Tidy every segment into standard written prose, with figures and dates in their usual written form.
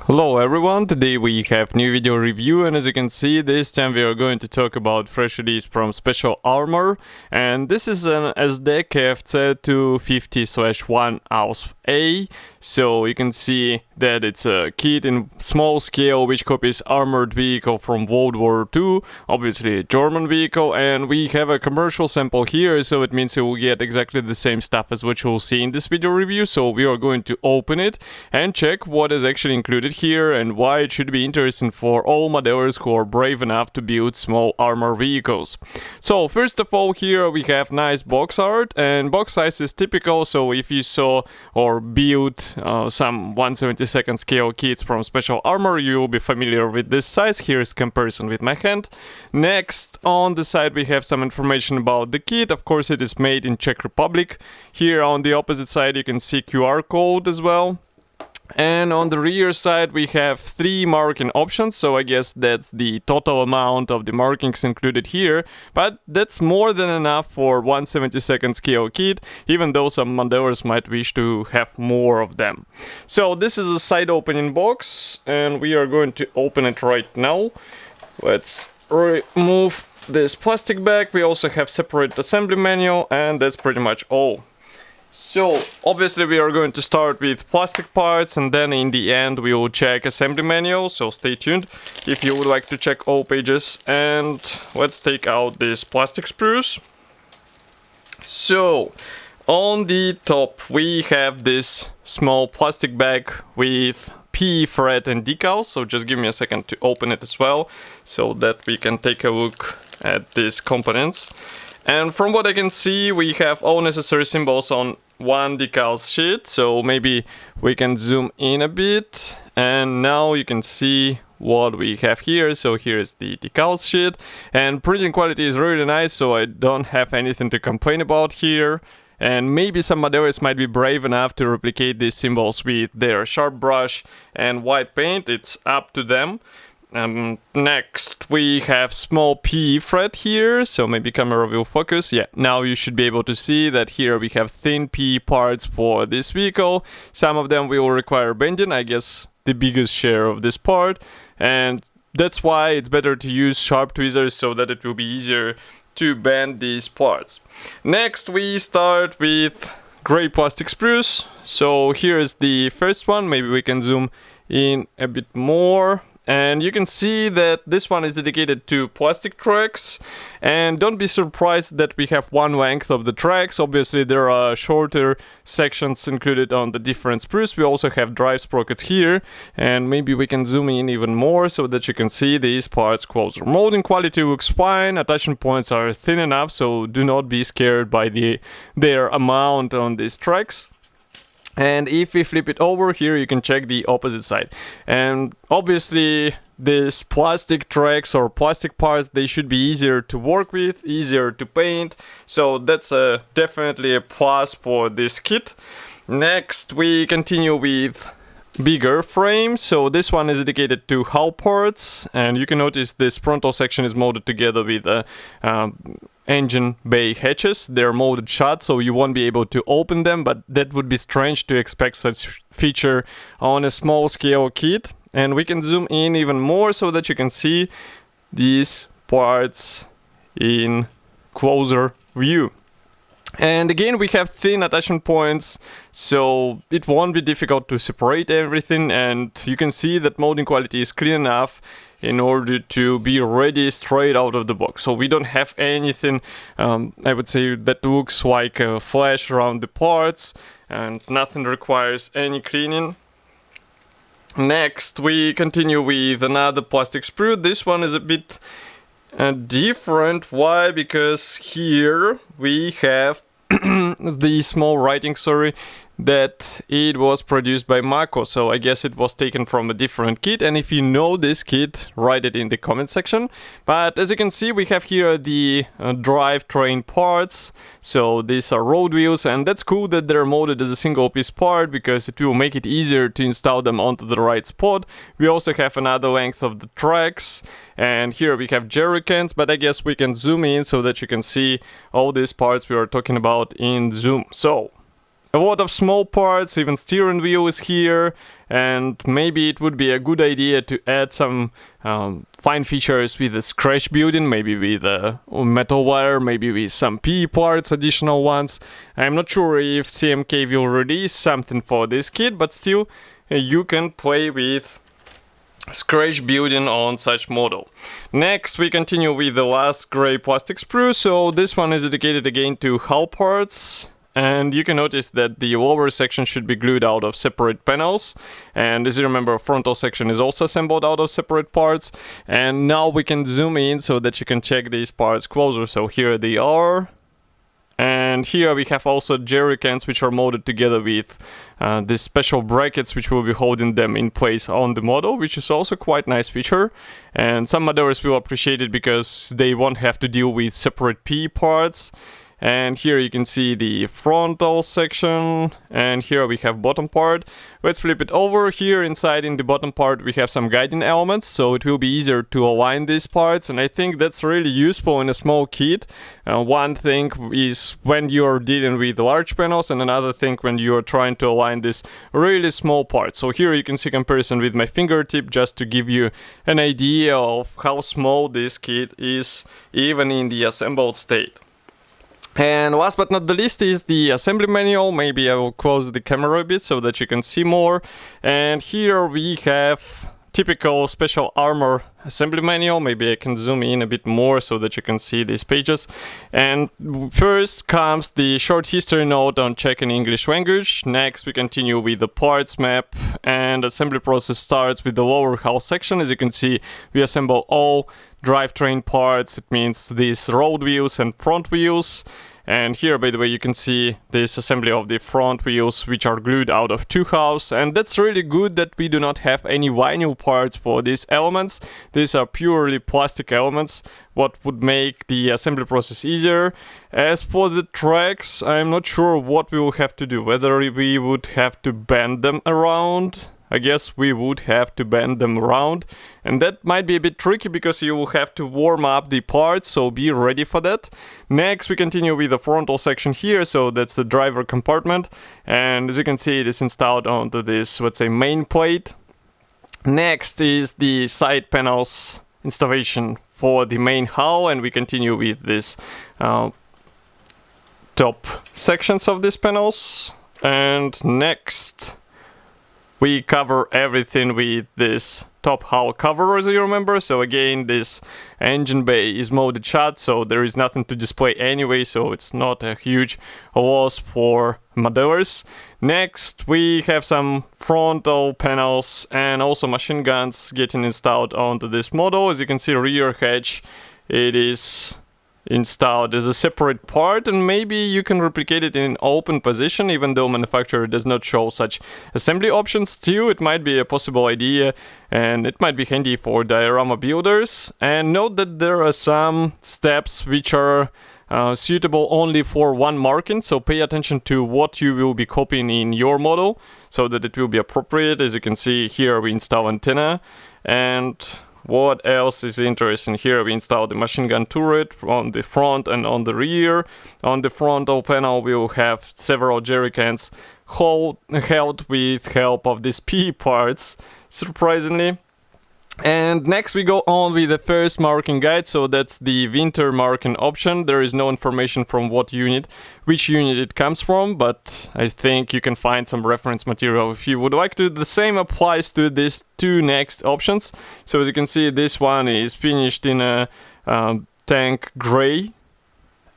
Hello everyone, today we have new video review, and as you can see, this time we are going to talk about fresh release from Special Armour, and this is an Sd.Kfz 250/1 Ausf.A. So you can see that it's a kit in small scale which copies armored vehicle from World War II, obviously a German vehicle, and we have a commercial sample here, so it means you will get exactly the same stuff as what you'll see in this video review. So we are going to open it and check what is actually included here and why it should be interesting for all modders who are brave enough to build small armor vehicles. So first of all, here we have nice box art, and box size is typical, so if you saw or built some 1/72 scale kits from Special Armour, you will be familiar with this size. Here's comparison with my hand. Next, on the side we have some information about the kit. Of course, it is made in Czech Republic. Here on the opposite side you can see QR code as well. And on the rear side we have 3 marking options, so I guess that's the total amount of the markings included here, but that's more than enough for 1/72 scale kit, even though some modders might wish to have more of them. So this is a side opening box, and we are going to open it right now. Let's remove this plastic bag. We also have separate assembly manual, and that's pretty much all. So obviously we are going to start with plastic parts, and then in the end we will check assembly manual, so stay tuned if you would like to check all pages. And let's take out these plastic sprues. So on the top we have this small plastic bag with PE thread and decals, so just give me a second to open it as well so that we can take a look at these components. And from what I can see, we have all necessary symbols on one decal sheet, so maybe we can zoom in a bit, and now you can see what we have here. So here's the decal sheet, and printing quality is really nice, so I don't have anything to complain about here. And maybe some modders might be brave enough to replicate these symbols with their sharp brush and white paint. It's up to them. Next we have small PE thread here, so maybe camera will focus. Yeah, now you should be able to see that here we have thin PE parts for this vehicle. Some of them will require bending, I guess the biggest share of this part, and that's why it's better to use sharp tweezers so that it will be easier to bend these parts. Next we start with gray plastic sprues. So here's the first one. Maybe we can zoom in a bit more. And you can see that this one is dedicated to plastic tracks, and don't be surprised that we have one length of the tracks. Obviously there are shorter sections included on the different sprues. We also have drive sprockets here, and maybe we can zoom in even more so that you can see these parts closer. Molding quality looks fine, attachment points are thin enough, so do not be scared by their amount on these tracks. And if we flip it over here, you can check the opposite side. And obviously these plastic tracks or plastic parts, they should be easier to work with, easier to paint. So that's definitely a plus for this kit. Next we continue with bigger frame. So this one is dedicated to hull parts, and you can notice this frontal section is molded together with engine bay hatches. They're molded shut, so you won't be able to open them, but that would be strange to expect such feature on a small scale kit. And we can zoom in even more so that you can see these parts in closer view. And again, we have thin attachment points, so it won't be difficult to separate everything, and you can see that molding quality is clean enough in order to be ready straight out of the box. So we don't have anything, I would say, that looks like a flash around the parts, and nothing requires any cleaning. Next we continue with another plastic sprue. This one is a bit different. Why? Because here we have the small writing, that it was produced by Mako, so I guess it was taken from a different kit. And if you know this kit, write it in the comment section. But as you can see, we have here the drivetrain parts, so these are road wheels, and that's cool that they're molded as a single piece part because it will make it easier to install them onto the right spot. We also have another length of the tracks, and here we have jerry cans, but I guess we can zoom in so that you can see all these parts we are talking about in zoom. So a lot of small parts, even steering wheel is here, and maybe it would be a good idea to add some fine features with the scratch building, maybe with a metal wire, maybe with some PE parts, additional ones. I'm not sure if CMK will release something for this kit, but still you can play with scratch building on such model. Next we continue with the last gray plastic sprue. So this one is dedicated again to hull parts. And you can notice that the lower section should be glued out of separate panels. And as you remember, frontal section is also assembled out of separate parts. And now we can zoom in so that you can check these parts closer. So here they are. And here we have also jerry cans which are molded together with these special brackets which will be holding them in place on the model, which is also quite nice feature. And some modders will appreciate it because they won't have to deal with separate PE parts. And here you can see the frontal section, and here we have bottom part. Let's flip it over. Here inside in the bottom part we have some guiding elements, so it will be easier to align these parts, and I think that's really useful in a small kit. One thing is when you're dealing with large panels, and another thing when you're trying to align this really small part. So here you can see comparison with my fingertip, just to give you an idea of how small this kit is even in the assembled state. And last but not the least is the assembly manual. Maybe I will close the camera a bit so that you can see more. And here we have typical Special Armour assembly manual. Maybe I can zoom in a bit more so that you can see these pages. And first comes the short history note on Czech and English language. Next we continue with the parts map, and assembly process starts with the lower hull section. As you can see, we assemble all drivetrain parts. It means these road wheels and front wheels. And here, by the way, you can see this assembly of the front wheels, which are glued out of two hulls. And that's really good that we do not have any vinyl parts for these elements. These are purely plastic elements, what would make the assembly process easier. As for the tracks, I'm not sure what we will have to do, whether we would have to bend them around. I guess we would have to bend them around, and that might be a bit tricky because you will have to warm up the parts, so be ready for that. Next we continue with the frontal section here, so that's the driver compartment, and as you can see it is installed onto this, let's say, main plate. Next is the side panels installation for the main hull, and we continue with this top sections of these panels. And next we cover everything with this top hull cover, as you remember. So again, this engine bay is molded shut, so there is nothing to display anyway, so it's not a huge loss for modelers. Next we have some frontal panels and also machine guns getting installed onto this model. As you can see, rear hatch, it is installed as a separate part, and maybe you can replicate it in an open position. Even though manufacturer does not show such assembly options, still it might be a possible idea, and it might be handy for diorama builders. And note that there are some steps which are suitable only for one marking, so pay attention to what you will be copying in your model so that it will be appropriate. As you can see here, we install antenna, and what else is interesting? Here we install the machine gun turret on the front and on the rear. On the frontal panel we will have several jerry cans held with help of these PE parts, surprisingly. And next we go on with the first marking guide, so that's the winter marking option. There is no information from which unit it comes from, but I think you can find some reference material if you would like to. The same applies to these two next options. So as you can see, this one is finished in a tank gray,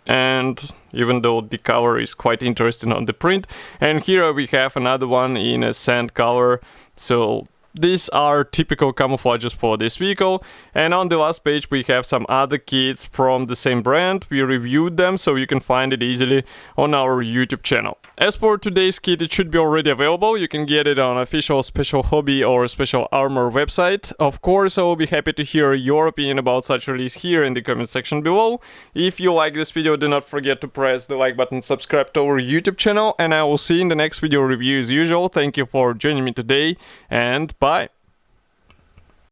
and even though the color is quite interesting on the print. And here we have another one in a sand color, so these are typical camouflages for this vehicle. And on the last page we have some other kits from the same brand. We reviewed them, so you can find it easily on our YouTube channel. As for today's kit, it should be already available. You can get it on official Special Hobby or Special Armour website. Of course, I will be happy to hear your opinion about such release here in the comment section below. If you like this video, do not forget to press the like button, subscribe to our YouTube channel, and I will see you in the next video review as usual. Thank you for joining me today, and bye!